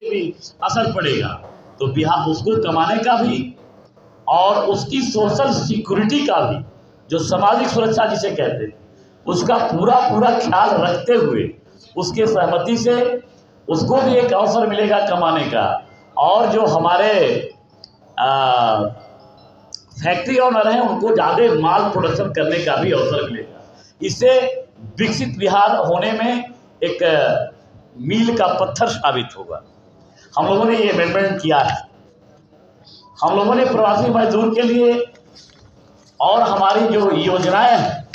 भी असर पड़ेगा। तो बिहार उसको कमाने का भी और उसकी सोशल सिक्योरिटी का भी, जो सामाजिक सुरक्षा जिसे कहते हैं, उसका पूरा पूरा ख्याल रखते हुए उसके सहमति से उसको भी एक अवसर मिलेगा कमाने का। और जो हमारे फैक्ट्री ओनर हैं उनको ज़्यादा माल प्रोडक्शन करने का भी अवसर मिलेगा। इससे विकसित बिहार होने में एक मील का पत्थर साबित होगा। हम लोगों ने ये अमेंडमेंट किया है। हम लोगों ने प्रवासी मजदूर के लिए और हमारी जो योजनाएं हैं,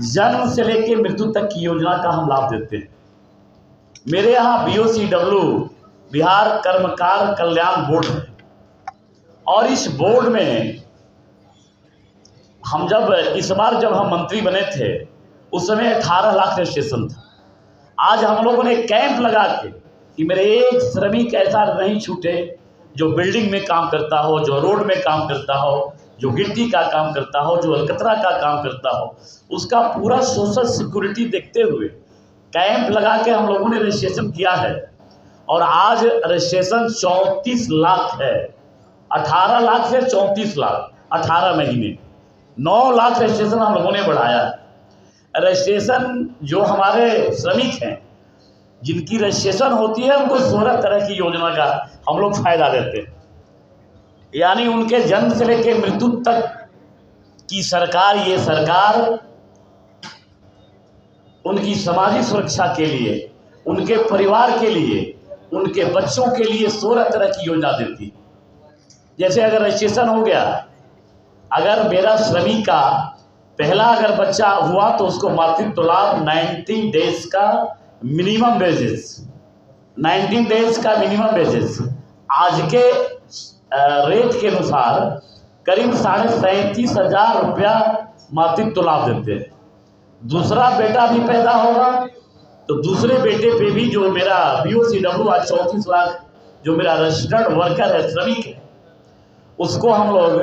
जन्म से लेकर मृत्यु तक की योजना का हम लाभ देते हैं। मेरे यहाँ BOCW बिहार कर्मकार कल्याण बोर्ड है और इस बोर्ड में हम इस बार जब हम मंत्री बने थे उस समय 18 लाख रजिस्ट्रेशन था। आज हम लोगों ने कैंप लगा के कि मेरे एक श्रमिक ऐसा नहीं छूटे जो बिल्डिंग में काम करता हो, जो रोड में काम करता हो, जो गिट्टी का काम करता हो, जो अलकतरा का काम करता हो, उसका पूरा सोशल सिक्योरिटी देखते हुए कैंप लगा के हम लोगों ने रजिस्ट्रेशन किया है। और आज रजिस्ट्रेशन 34 लाख है। 18 लाख से 34 लाख 18 महीने, 9 लाख रजिस्ट्रेशन हम लोगों ने बढ़ाया है। रजिस्ट्रेशन जो हमारे श्रमिक हैं जिनकी रजिस्ट्रेशन होती है उनको 16 तरह की योजना का हम लोग फायदा देते हैं। यानी उनके जन्म से लेकर मृत्यु तक की सरकार, ये सरकार उनकी सामाजिक सुरक्षा के लिए, उनके परिवार के लिए, उनके बच्चों के लिए 16 तरह की योजना देती है। जैसे अगर रजिस्ट्रेशन हो गया, अगर मेरा श्रमिक का पहला अगर बच्चा हुआ तो उसको मातृत्व लाभ 90 डेज का मिनिमम बेसिस, 19 डेज का मिनिमम बेसिस आज के रेट के अनुसार करीब 37,500 रुपया मातृत्व लाभ देते हैं। दूसरा बेटा भी पैदा होगा तो दूसरे बेटे पे भी जो मेरा BOCW आज 34 लाख जो मेरा रजिस्टर्ड वर्कर है, श्रमिक है, उसको हम लोग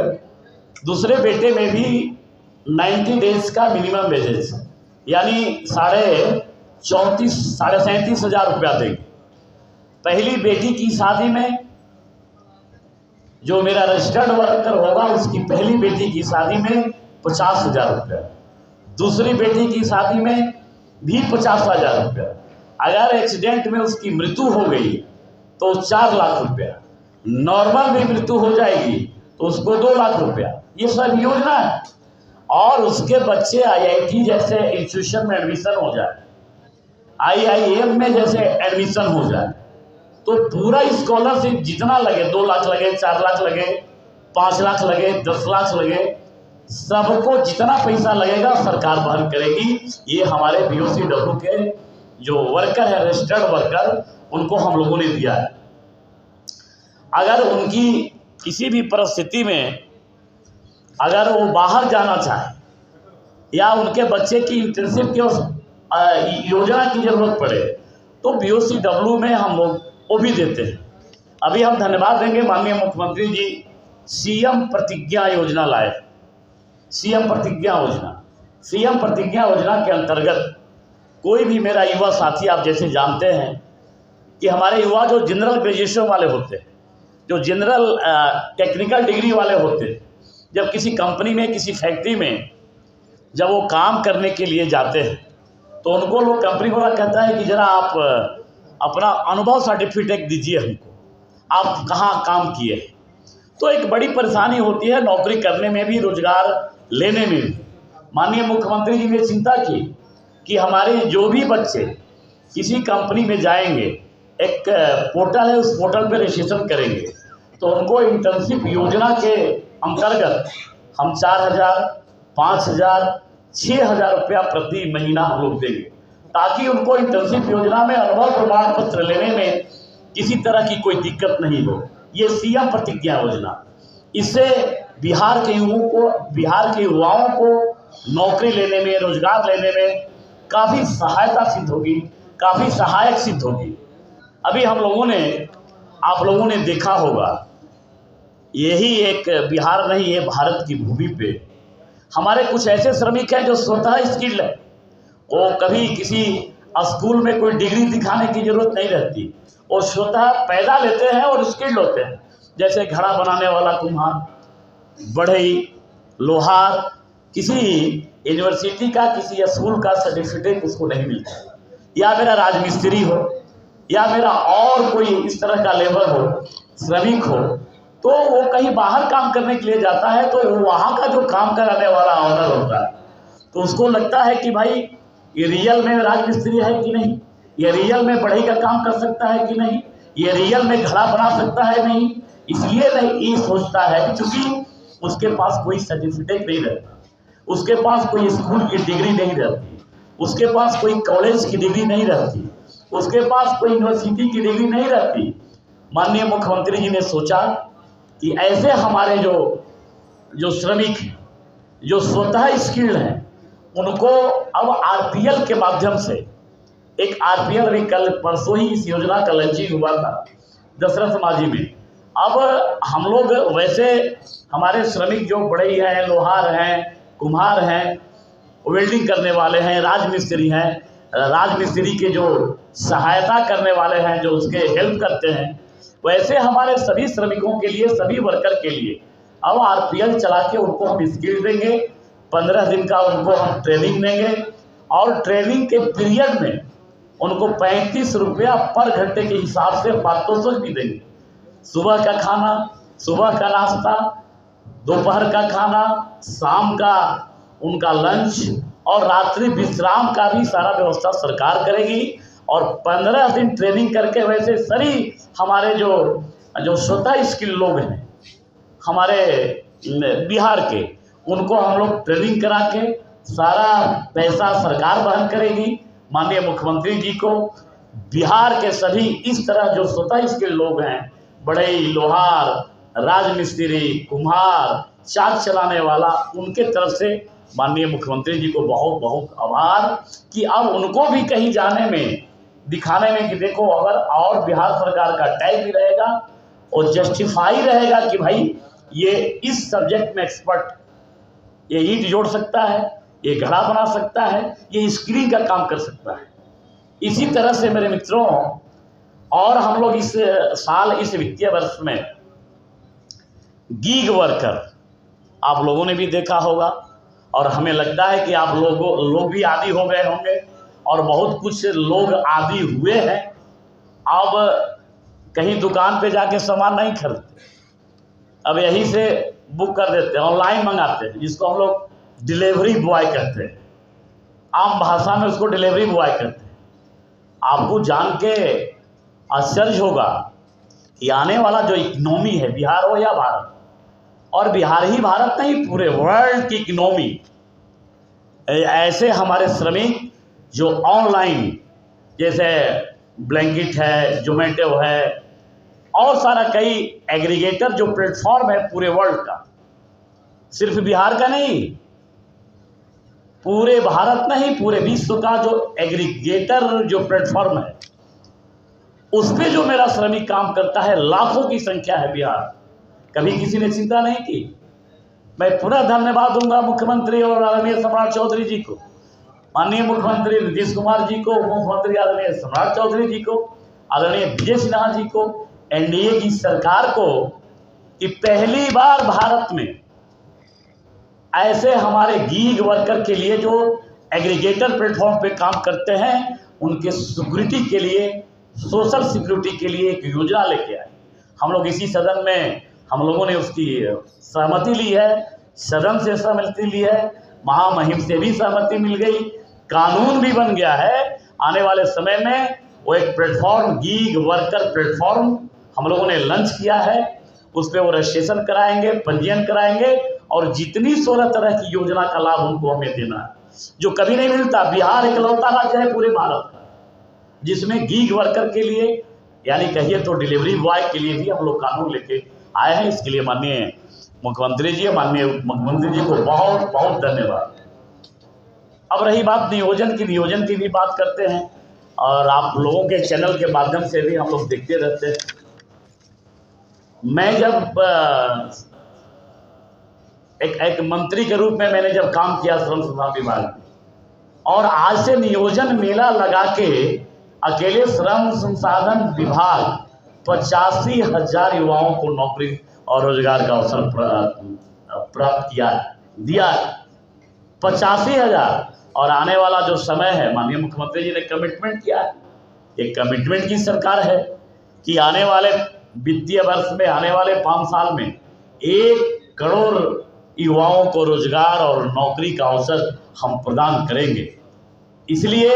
दूसरे बेटे में भी 90 डेज का मिनिमम बेसिस यानी 37,500 रुपया देंगे। पहली बेटी की शादी में जो मेरा रजिस्टर्ड वर्कर होगा उसकी पहली बेटी की शादी में 50,000 रुपया, दूसरी बेटी की शादी में भी 50,000 रुपया। अगर एक्सीडेंट में उसकी मृत्यु हो गई तो 4 लाख रुपया, नॉर्मल भी मृत्यु हो जाएगी तो उसको 2 लाख रुपया। ये सब योजना है। और उसके बच्चे IIT जैसे इंस्टीट्यूशन में एडमिशन हो जाए, IIM में जैसे एडमिशन हो जाए, तो पूरा स्कॉलरशिप जितना लगे, 2 लाख लगे, 4 लाख लगे, 5 लाख लगे, 10 लाख लगे, सबको जितना पैसा लगेगा सरकार वहन करेगी। ये हमारे BOCW के जो वर्कर है, रजिस्टर्ड वर्कर, उनको हम लोगों ने दिया है। अगर उनकी किसी भी परिस्थिति में अगर वो बाहर जाना चाहे या उनके बच्चे की इंटर्नशिप की योजना की जरूरत पड़े तो BOCW में हम लोग वो भी देते हैं। अभी हम धन्यवाद देंगे माननीय मुख्यमंत्री जी, CM प्रतिज्ञा योजना लाए। CM प्रतिज्ञा योजना के अंतर्गत कोई भी मेरा युवा साथी, आप जैसे जानते हैं कि हमारे युवा जो जनरल ग्रेजुएशन वाले होते हैं, जो जनरल टेक्निकल डिग्री वाले होते हैं, जब किसी कंपनी में, किसी फैक्ट्री में जब वो काम करने के लिए जाते हैं तो उनको लोग, कंपनी वाला कहता है कि ज़रा आप अपना अनुभव सर्टिफिकेट दीजिए हमको, आप कहाँ काम किए। तो एक बड़ी परेशानी होती है नौकरी करने में भी, रोजगार लेने में भी। माननीय मुख्यमंत्री जी ने चिंता की कि हमारे जो भी बच्चे किसी कंपनी में जाएंगे, एक पोर्टल है, उस पोर्टल पे रजिस्ट्रेशन करेंगे तो उनको इंटर्नशिप योजना के अंतर्गत हम 4,000, 5,000, 6,000 रुपया प्रति महीना हम लोग देंगे, ताकि उनको इंटर्नशिप योजना में अनुभव प्रमाण पत्र लेने में किसी तरह की कोई दिक्कत नहीं हो। ये CM प्रतिज्ञा योजना, इससे बिहार के युवाओं को नौकरी लेने में, रोजगार लेने में काफ़ी सहायता सिद्ध होगी, काफ़ी सहायक सिद्ध होगी। अभी आप लोगों ने देखा होगा, यही एक बिहार नहीं, ये भारत की भूमि पे हमारे कुछ ऐसे श्रमिक हैं जो स्वतः स्किल्ड है। वो कभी किसी स्कूल में कोई डिग्री दिखाने की जरूरत नहीं रहती, वो स्वतः पैदा लेते हैं और स्किल्ड होते हैं। जैसे घड़ा बनाने वाला कुम्हार, बढ़ई, लोहार, किसी यूनिवर्सिटी का, किसी स्कूल का सर्टिफिकेट उसको नहीं मिलता, या मेरा राजमिस्त्री हो, या मेरा और कोई इस तरह का लेबर हो, श्रमिक हो, तो वो कहीं बाहर काम करने के लिए जाता है, तो वहाँ का जो काम कराने वाला ऑनर होता है, तो उसको लगता है कि भाई ये रियल में राजमिस्त्री है कि नहीं, ये रियल में बढ़ई का काम कर सकता है कि नहीं, ये रियल में घड़ा बना सकता है नहीं। इसलिए नहीं ये सोचता है कि चूंकि उसके पास कोई सर्टिफिकेट नहीं रहता, उसके पास कोई स्कूल की डिग्री नहीं रहती, उसके पास कोई कॉलेज की डिग्री नहीं रहती, उसके पास कोई यूनिवर्सिटी की डिग्री नहीं रहती। माननीय मुख्यमंत्री जी ने सोचा कि ऐसे हमारे जो श्रमिक हैं, जो स्वतः स्किल्ड हैं, उनको अब आरपीएल के माध्यम से, एक आरपीएल भी कल परसों ही इस योजना का लॉन्चिंग हुआ था दशरथ माझी में। अब हम लोग वैसे हमारे श्रमिक जो बढ़ई हैं, लोहार हैं, कुम्हार हैं, वेल्डिंग करने वाले हैं, राजमिस्त्री हैं, राजमिस्त्री के जो सहायता करने वाले हैं, जो उसके हेल्प करते हैं, वैसे हमारे सभी श्रमिकों के लिए, सभी वर्कर के लिए अब आरपीएल चला के उनको हम स्किल देंगे। 15 दिन का उनको हम ट्रेनिंग देंगे और ट्रेनिंग के पीरियड में उनको 35 रुपया पर घंटे के हिसाब से पारितोषिक भी देंगे। सुबह का खाना, सुबह का नाश्ता, दोपहर का खाना, शाम का उनका लंच और रात्रि विश्राम का भी सारा व्यवस्था सरकार करेगी। और 15 दिन ट्रेनिंग करके वैसे सभी हमारे जो स्वतः स्किल लोग हैं हमारे बिहार के, उनको हम लोग ट्रेनिंग करा के सारा पैसा सरकार वहन करेगी। माननीय मुख्यमंत्री जी को बिहार के सभी इस तरह जो स्वतः स्किल लोग हैं, बढ़ई, लोहार, राजमिस्त्री, कुम्हार, चाक चलाने वाला, उनके तरफ से माननीय मुख्यमंत्री जी को बहुत बहुत आभार कि अब उनको भी कहीं जाने में, दिखाने में कि देखो अगर और बिहार सरकार का टैग भी रहेगा और जस्टिफाई रहेगा कि भाई ये इस सब्जेक्ट में एक्सपर्ट, ये ईंट जोड़ सकता है, ये घड़ा बना सकता है, ये स्क्रीन का काम कर सकता है। इसी तरह से मेरे मित्रों, और हम लोग इस साल, इस वित्तीय वर्ष में गीग वर्कर आप लोगों ने भी देखा होगा, और हमें लगता है कि आप लोग भी आदी हो गए होंगे, और बहुत कुछ लोग आदी हुए हैं। अब कहीं दुकान पे जाके सामान नहीं खरीदते, अब यहीं से बुक कर देते हैं, ऑनलाइन मंगाते हैं, जिसको हम लोग डिलीवरी बॉय कहते हैं, आम भाषा में उसको डिलीवरी बॉय कहते हैं। आपको जान के आश्चर्य होगा कि आने वाला जो इकोनॉमी है, बिहार हो या भारत, और बिहार ही भारत नहीं, पूरे वर्ल्ड की इकोनॉमी, ऐसे हमारे श्रमिक जो ऑनलाइन, जैसे ब्लैंकेट है, जोमेटो है, और सारा कई एग्रीगेटर जो प्लेटफॉर्म है पूरे वर्ल्ड का, सिर्फ बिहार का नहीं, पूरे भारत नहीं, पूरे विश्व का जो एग्रीगेटर जो प्लेटफॉर्म है, उस पे जो मेरा श्रमिक काम करता है, लाखों की संख्या है बिहार। कभी किसी ने चिंता नहीं की। मैं पुनः धन्यवाद दूंगा मुख्यमंत्री और आदरणीय सम्राट चौधरी जी को, माननीय मुख्यमंत्री नीतीश कुमार जी को, मुख्यमंत्री आदरणीय सम्राट चौधरी जी को, आदरणीय विजय सिन्हा जी को, एनडीए की सरकार को, कि पहली बार भारत में ऐसे हमारे गीग वर्कर के लिए जो एग्रीगेटर प्लेटफॉर्म पे काम करते हैं, उनके सिक्योरिटी के लिए, सोशल सिक्योरिटी के लिए एक योजना लेके आए। हम लोग इसी सदन में हम लोगों ने उसकी सहमति ली है, सदन से सहमति ली है, महामहिम से भी सहमति मिल गई, कानून भी बन गया है। आने वाले समय में वो एक प्लेटफॉर्म, गीग वर्कर प्लेटफॉर्म हम लोगों ने लॉन्च किया है, उस पर वो रजिस्ट्रेशन कराएंगे, पंजीयन कराएंगे, और जितनी 16 तरह की योजना का लाभ उनको हमें देना है, जो कभी नहीं मिलता। बिहार इकलौता राज्य है पूरे भारत का जिसमें गीग वर्कर के लिए, यानी कहिए तो डिलीवरी बॉय के लिए भी हम लोग कानून लेके आए हैं। इसके लिए माननीय मुख्यमंत्री जी को बहुत बहुत धन्यवाद। अब रही बात नियोजन की भी बात करते हैं, और आप लोगों के चैनल के माध्यम से भी हम लोग देखते रहते हैं। मैं जब एक मंत्री के रूप में मैंने जब काम किया श्रम संसाधन विभाग में, और आज से नियोजन मेला लगा के अकेले श्रम संसाधन विभाग 85,000 युवाओं को नौकरी और रोजगार का अवसर प्राप्त दिया 85,000। और आने वाला जो समय है, माननीय मुख्यमंत्री जी ने कमिटमेंट किया है, एक कमिटमेंट की सरकार है कि आने वाले वित्तीय वर्ष में, आने वाले 5 साल में 1 करोड़ युवाओं को रोजगार और नौकरी का अवसर हम प्रदान करेंगे। इसलिए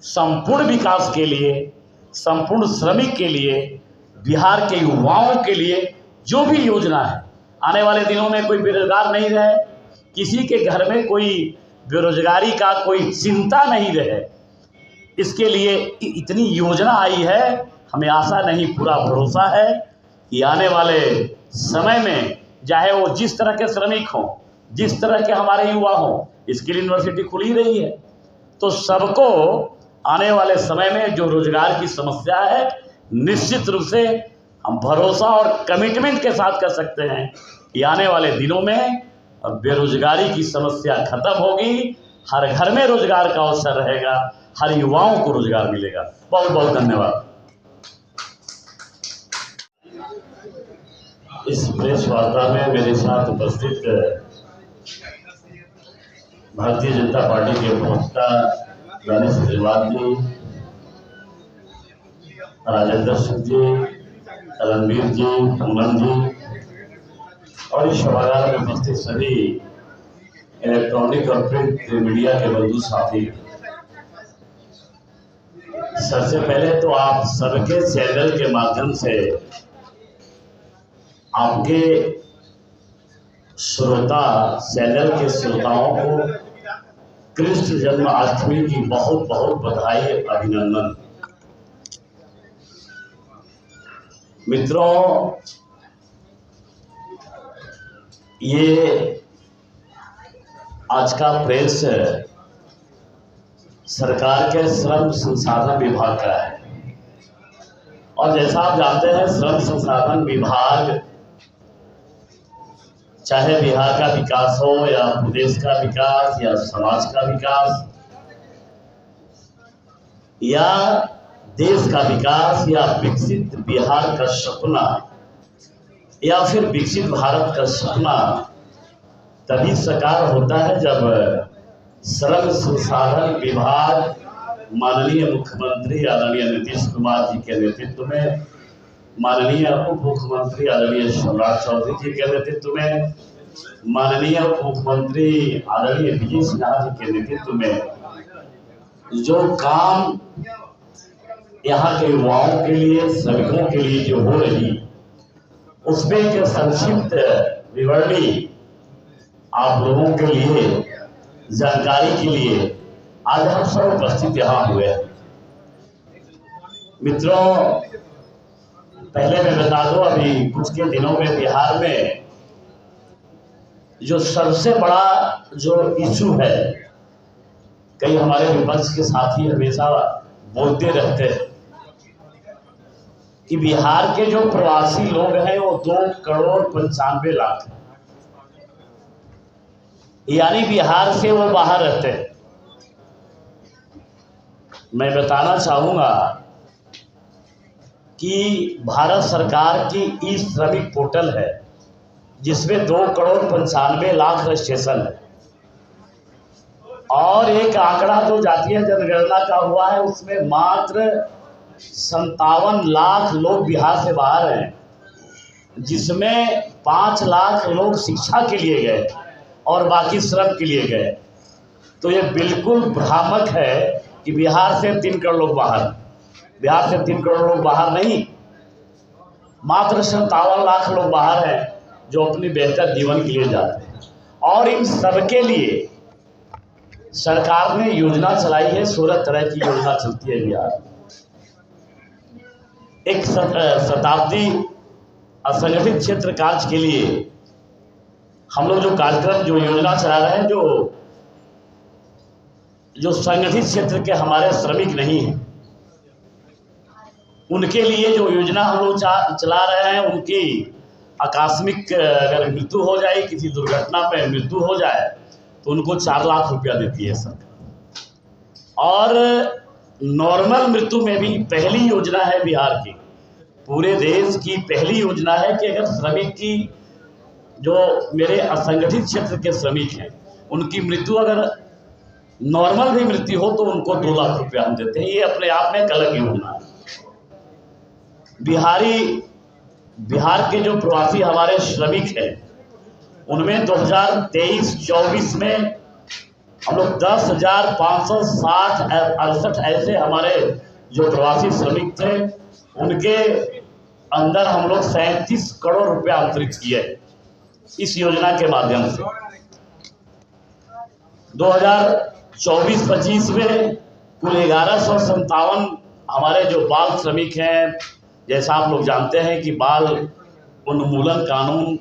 संपूर्ण विकास के लिए, संपूर्ण श्रमिक के लिए, बिहार के युवाओं के लिए जो भी योजना है, आने वाले दिनों में कोई बेरोजगार नहीं रहे, किसी के घर में कोई बेरोजगारी का कोई चिंता नहीं रहे, इसके लिए इतनी योजना आई है। हमें आशा नहीं, पूरा भरोसा है कि आने वाले समय में चाहे वो जिस तरह के श्रमिक हों, जिस तरह के हमारे युवा हों, स्किल यूनिवर्सिटी खुली रही है, तो सबको आने वाले समय में जो रोजगार की समस्या है, निश्चित रूप से हम भरोसा और कमिटमेंट के साथ कह सकते हैं कि आने वाले दिनों में बेरोजगारी की समस्या खत्म होगी, हर घर में रोजगार का अवसर रहेगा, हर युवाओं को रोजगार मिलेगा। बहुत बहुत धन्यवाद। इस प्रेस वार्ता में मेरे साथ उपस्थित भारतीय जनता पार्टी के प्रवक्ता गणेश अग्रवाल जी, राजेंद्र सिंह जी, रणवीर जी, पूनम जी और इस सभागार में उपस्थित सभी इलेक्ट्रॉनिक और प्रिंट मीडिया के बंधु साथी। सबसे पहले तो आप सबके चैनल के माध्यम से आपके श्रोता, चैनल के श्रोताओं को कृष्ण जन्माष्टमी की बहुत बहुत बधाई, अभिनंदन। मित्रों, ये आज का प्रेस सरकार के श्रम संसाधन विभाग का है और जैसा आप जानते हैं, श्रम संसाधन विभाग चाहे बिहार का विकास हो या प्रदेश का विकास या समाज का विकास या देश का विकास या विकसित बिहार का सपना या फिर विकसित भारत का सपना तभी साकार होता है जब श्रम संसाधन विभाग माननीय मुख्यमंत्री आदरणीय नीतीश कुमार जी के नेतृत्व में, माननीय उप मुख्यमंत्री आदरणीय सम्राट चौधरी जी के नेतृत्व में, माननीय उप मुख्यमंत्री आदरणीय विजय सिन्हा जी के नेतृत्व में जो काम यहाँ के युवाओं के लिए, श्रमिकों के लिए जो हो रही, उसमें एक संक्षिप्त विवरणी आप लोगों के लिए, जानकारी के लिए आज हम सब उपस्थित यहाँ हुए हैं। मित्रों, पहले मैं बता दूं, अभी कुछ के दिनों में बिहार में जो सबसे बड़ा जो इशू है, कई हमारे विपक्ष के साथी हमेशा बोलते रहते हैं कि बिहार के जो प्रवासी लोग हैं वो 2,95,00,000 हैं, यानी बिहार से वो बाहर रहते हैं। मैं बताना चाहूंगा कि भारत सरकार की ई श्रमिक पोर्टल है जिसमें 2,95,00,000 रजिस्ट्रेशन है और एक आंकड़ा जो जातीय जनगणना का हुआ है उसमें मात्र 57 लाख लोग बिहार से बाहर हैं, जिसमें 5 लाख लोग शिक्षा के लिए गए और बाकी श्रम के लिए गए। तो ये बिल्कुल भ्रामक है कि बिहार से 3 करोड़ लोग बाहर, बिहार से 3 करोड़ लोग बाहर नहीं, मात्र 57 लाख लोग बाहर हैं जो अपनी बेहतर जीवन के लिए जाते हैं। और इन सबके लिए सरकार ने योजना चलाई है, 16 तरह की योजना चलती है बिहार। एक शताब्दी असंगठित क्षेत्र कार्य के लिए हम लोग जो कार्यक्रम, जो योजना चला रहे हैं, जो संगठित क्षेत्र के हमारे श्रमिक नहीं हैं, उनके लिए जो योजना हम लोग चला रहे हैं, उनकी आकस्मिक अगर मृत्यु हो जाए, किसी दुर्घटना में मृत्यु हो जाए तो उनको 4 लाख रुपया देती है सरकार। और नॉर्मल मृत्यु में भी पहली योजना है बिहार की, पूरे देश की पहली योजना है कि अगर श्रमिक की, जो मेरे असंगठित क्षेत्र के श्रमिक हैं, उनकी मृत्यु अगर नॉर्मल भी मृत्यु हो तो उनको 2 लाख रुपया हम देते हैं। ये अपने आप में एक अलग योजना है। बिहार के जो प्रवासी हमारे श्रमिक हैं, उनमें 2023-24 में हम लोग 10,568 ऐसे हमारे जो प्रवासी श्रमिक थे, उनके अंदर हम लोग 37 करोड़ रुपया अंतरित किए इस योजना के माध्यम से। 2024-25 में कुल 1157 हमारे जो बाल श्रमिक हैं, जैसा आप लोग जानते हैं कि बाल उन्मूलन कानून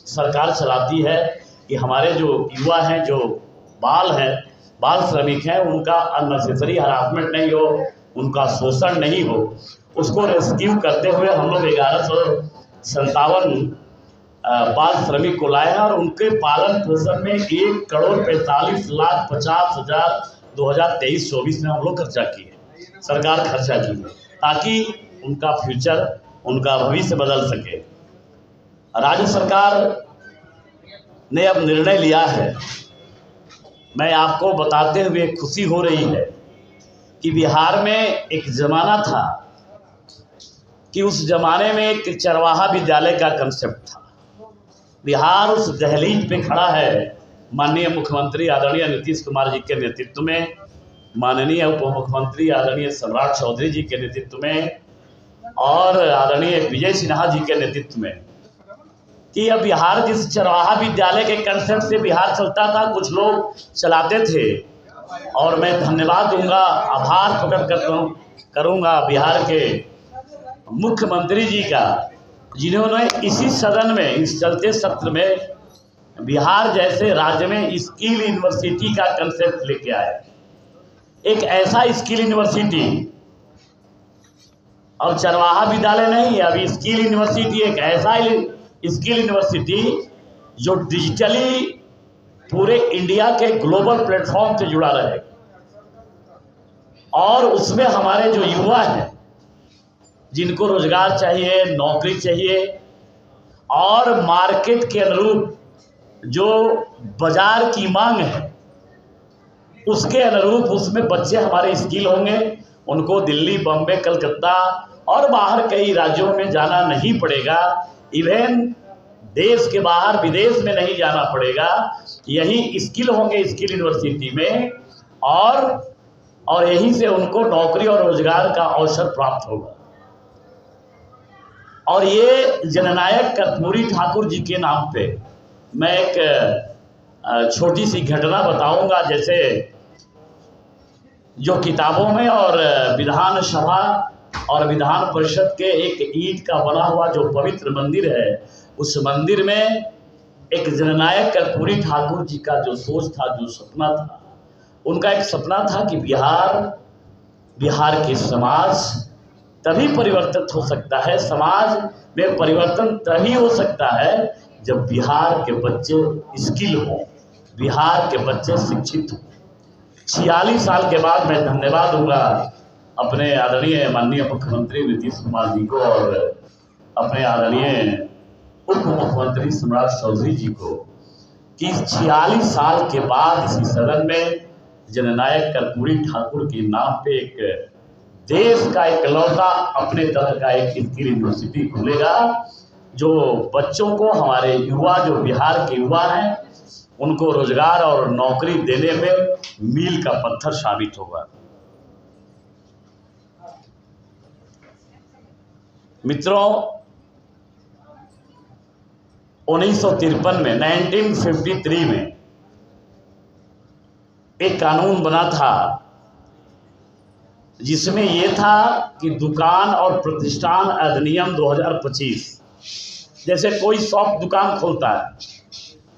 सरकार चलाती है कि हमारे जो युवा हैं, जो बाल श्रमिक हैं, उनका अननेसेसरी हरासमेंट नहीं हो, उनका शोषण नहीं हो, उसको रेस्क्यू करते हुए हम लोग 1157 बाल श्रमिक को लाए हैं और उनके पालन पोषण में 1,45,50,000 2023-24 में हम लोग खर्चा किए, सरकार खर्चा की, ताकि उनका फ्यूचर, उनका भविष्य बदल सके। राज्य सरकार ने अब निर्णय लिया है, मैं आपको बताते हुए खुशी हो रही है कि बिहार में एक ज़माना था कि उस ज़माने में एक चरवाहा विद्यालय का कंसेप्ट था। बिहार उस दहलीज पे खड़ा है, माननीय मुख्यमंत्री आदरणीय नीतीश कुमार जी के नेतृत्व में, माननीय उप मुख्यमंत्री आदरणीय सम्राट चौधरी जी के नेतृत्व में और आदरणीय विजय सिन्हा जी के नेतृत्व में, कि अब बिहार जिस चरवाहा विद्यालय के कंसेप्ट से बिहार चलता था, कुछ लोग चलाते थे, और मैं धन्यवाद दूंगा, आभार प्रकट करूंगा बिहार के मुख्यमंत्री जी का, जिन्होंने इसी सदन में, इस चलते सत्र में बिहार जैसे राज्य में स्किल यूनिवर्सिटी का कंसेप्ट लेके आए। एक ऐसा स्किल यूनिवर्सिटी, अब चरवाहा विद्यालय नहीं, अभी स्किल यूनिवर्सिटी, एक ऐसा स्किल यूनिवर्सिटी जो डिजिटली पूरे इंडिया के ग्लोबल प्लेटफॉर्म से जुड़ा रहे, और उसमें हमारे जो युवा हैं, जिनको रोजगार चाहिए, नौकरी चाहिए, और मार्केट के अनुरूप जो बाजार की मांग है उसके अनुरूप उसमें बच्चे हमारे स्किल होंगे, उनको दिल्ली, बम्बई, कलकत्ता और बाहर कई राज्यों में जाना नहीं पड़ेगा, इवन देश के बाहर विदेश में नहीं जाना पड़ेगा, यही स्किल होंगे स्किल यूनिवर्सिटी में, और यहीं से उनको नौकरी और रोजगार का अवसर प्राप्त होगा। और ये जननायक कर्पूरी ठाकुर जी के नाम पे मैं एक छोटी सी घटना बताऊंगा। जैसे जो किताबों में और विधान सभा और विधान परिषद के एक ईंट का बना हुआ जो पवित्र मंदिर है, उस मंदिर में एक जननायक कर्पूरी ठाकुर जी का जो सोच था, जो सपना था, उनका एक सपना था कि बिहार के समाज तभी परिवर्तित हो सकता है, समाज में परिवर्तन तभी हो सकता है जब बिहार के बच्चे स्किल हों, बिहार के बच्चे शिक्षित हों। 46 साल के बाद मैं धन्यवाद दूंगा अपने आदरणीय माननीय मुख्यमंत्री नीतीश कुमार जी को और अपने आदरणीय उप मुख्यमंत्री सम्राट चौधरी जी को, कि 46 साल के बाद इसी सदन में जननायक कर्पूरी ठाकुर के नाम पे एक देश का इकलौता अपने तरह का एक स्किल यूनिवर्सिटी खुलेगा, जो बच्चों को, हमारे युवा, जो बिहार के युवा हैं, उनको रोजगार और नौकरी देने में मील का पत्थर साबित होगा। मित्रों, 1953 में, 1953 में एक कानून बना था जिसमें यह था कि दुकान और प्रतिष्ठान अधिनियम 2025, जैसे कोई शॉप दुकान खोलता है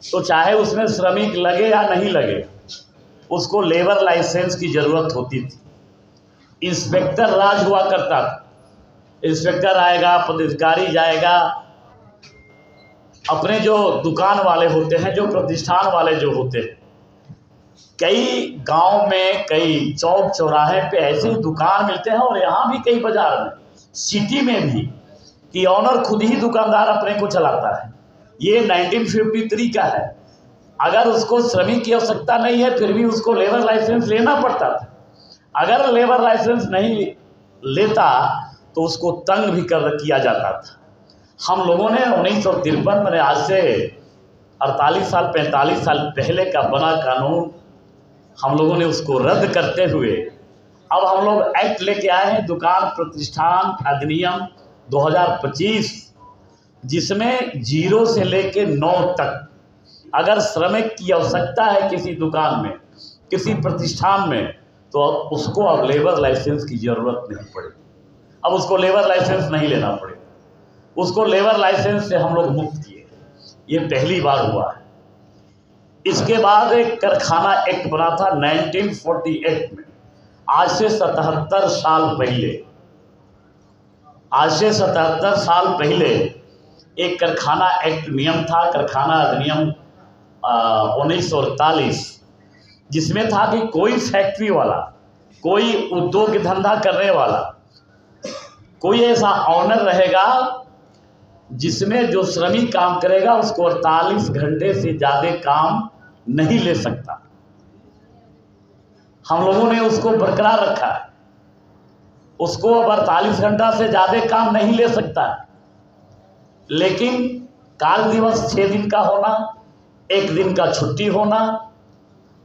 तो चाहे उसमें श्रमिक लगे या नहीं लगे, उसको लेबर लाइसेंस की जरूरत होती थी। इंस्पेक्टर राज हुआ करता था, इंस्पेक्टर आएगा, पदाधिकारी जाएगा, अपने जो दुकान वाले होते हैं, जो प्रतिष्ठान वाले जो होते हैं, कई गांव में, कई चौक चौराहे पे ऐसे ही दुकान मिलते हैं, और यहाँ भी कई बाजार में, सिटी में भी, कि ऑनर खुद ही दुकानदार अपने को चलाता है। ये 1953 का है। अगर उसको श्रमिक की आवश्यकता नहीं है फिर भी उसको लेबर लाइसेंस लेना पड़ता था। अगर लेबर लाइसेंस नहीं लेता तो उसको तंग भी किया जाता था। हम लोगों ने 1953 में, आज से 48 साल 45 साल पहले का बना कानून, हम लोगों ने उसको रद्द करते हुए अब हम लोग एक्ट लेके आए हैं, दुकान प्रतिष्ठान अधिनियम 2025, जिसमें 0 से लेके 9 तक अगर श्रमिक की आवश्यकता है किसी दुकान में, किसी प्रतिष्ठान में, तो उसको अब लेबर लाइसेंस की ज़रूरत नहीं पड़ेगी। अब उसको लेबर लाइसेंस नहीं लेना पड़ेगा, उसको लेबर लाइसेंस से हम लोग मुक्त किए। ये पहली बार हुआ है। इसके बाद एक कारखाना एक्ट बना था 1948 में, आज से 77 साल पहले। आज से 77 साल पहले एक कारखाना एक्ट नियम था, कारखाना अधिनियम 1948, जिसमें था कि कोई फैक्ट्री वाला, कोई उद्योग धंधा करने वाला, कोई ऐसा ऑनर रहेगा जिसमें जो श्रमिक काम करेगा उसको 48 घंटे से ज़्यादा काम नहीं ले सकता। हम लोगों ने उसको बरकरार रखा है, उसको अब 48 घंटा से ज़्यादा काम नहीं ले सकता। लेकिन कार्य दिवस 6 दिन का होना, 1 दिन का छुट्टी होना,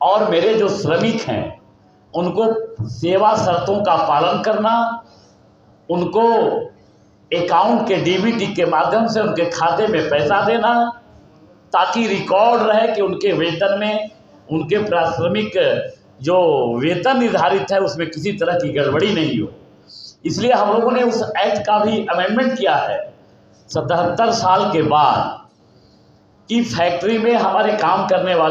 और मेरे जो श्रमिक हैं उनको सेवा शर्तों का पालन करना, उनको अकाउंट के डीबीटी के माध्यम से उनके खाते में पैसा देना, ताकि रिकॉर्ड रहे कि उनके वेतन में, उनके पारिश्रमिक जो वेतन निर्धारित है उसमें किसी तरह की गड़बड़ी नहीं हो। इसलिए हम लोगों ने उस एक्ट का भी अमेंडमेंट किया है 77 साल के बाद, कि फैक्ट्री में हमारे काम करने वाले